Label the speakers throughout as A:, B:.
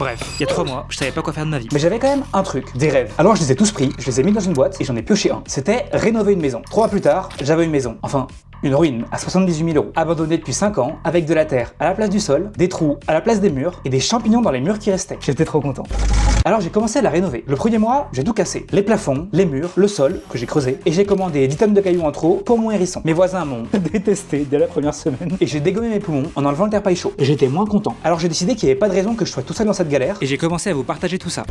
A: Bref, il y a 3 mois, je savais pas quoi faire de ma vie.
B: Mais j'avais quand même un truc, des rêves. Alors je les ai tous pris, je les ai mis dans une boîte et j'en ai pioché un. C'était rénover une maison. 3 mois plus tard, j'avais une maison. Enfin, une ruine à 78 000 €, abandonnée depuis 5 ans, avec de la terre à la place du sol, des trous à la place des murs et des champignons dans les murs qui restaient. J'étais trop content. Alors j'ai commencé à la rénover. Le premier mois, j'ai tout cassé. Les plafonds, les murs, le sol, que j'ai creusé, et j'ai commandé 10 tonnes de cailloux en trop pour mon hérisson. Mes voisins m'ont détesté dès la première semaine, et j'ai dégommé mes poumons en enlevant le terre-paille chaud. Et j'étais moins content. Alors j'ai décidé qu'il n'y avait pas de raison que je sois tout seul dans cette galère,
A: Et j'ai commencé à vous partager tout ça.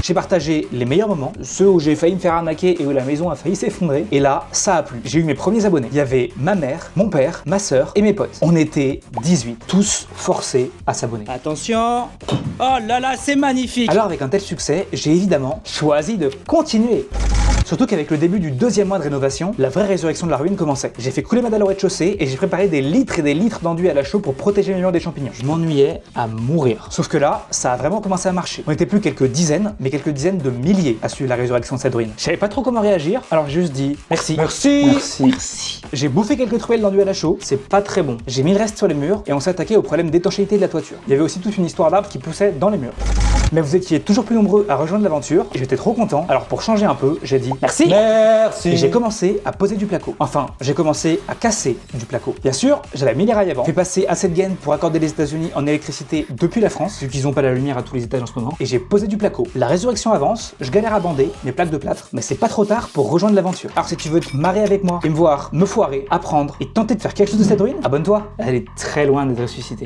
B: j'ai partagé les meilleurs moments, ceux où j'ai failli me faire arnaquer et où la maison a failli s'effondrer, et là, ça a plu. J'ai eu mes premiers abonnés. Il y avait ma mère, mon père, ma sœur et mes potes. On était 18, tous forcés à s'abonner.
A: Attention. Oh là là, c'est magnifique.
B: Alors avec un tel succès, j'ai évidemment choisi de continuer. Surtout qu'avec le début du 2e mois de rénovation, la vraie résurrection de la ruine commençait. J'ai fait couler ma dalle au rez-de-chaussée et j'ai préparé des litres et des litres d'enduit à la chaux pour protéger mes murs des champignons. Je m'ennuyais à mourir. Sauf que là, ça a vraiment commencé à marcher. On n'était plus quelques dizaines, mais quelques dizaines de milliers à suivre la résurrection de cette ruine. Je savais pas trop comment réagir, alors j'ai juste dit merci. Merci. J'ai bouffé quelques truelles d'enduit à la chaux, c'est pas très bon. J'ai mis le reste sur les murs et on s'est attaqué au problème d'étanchéité de la toiture. Il y avait aussi toute une histoire d'arbres qui poussaient dans les murs. Mais vous étiez toujours plus nombreux à rejoindre l'aventure et j'étais trop content. Alors pour changer un peu, j'ai dit merci. Et j'ai commencé à poser du placo. Enfin, j'ai commencé à casser du placo. Bien sûr, j'avais mis les rails avant. J'ai passé assez de gaines pour accorder les États-Unis en électricité depuis la France, vu qu'ils n'ont pas la lumière à tous les étages en ce moment. Et j'ai posé du placo. La résurrection avance, je galère à bander mes plaques de plâtre, mais c'est pas trop tard pour rejoindre l'aventure. Alors si tu veux te marrer avec moi et me voir me foirer, apprendre et tenter de faire quelque chose de cette ruine, abonne-toi. Elle est très loin d'être ressuscitée.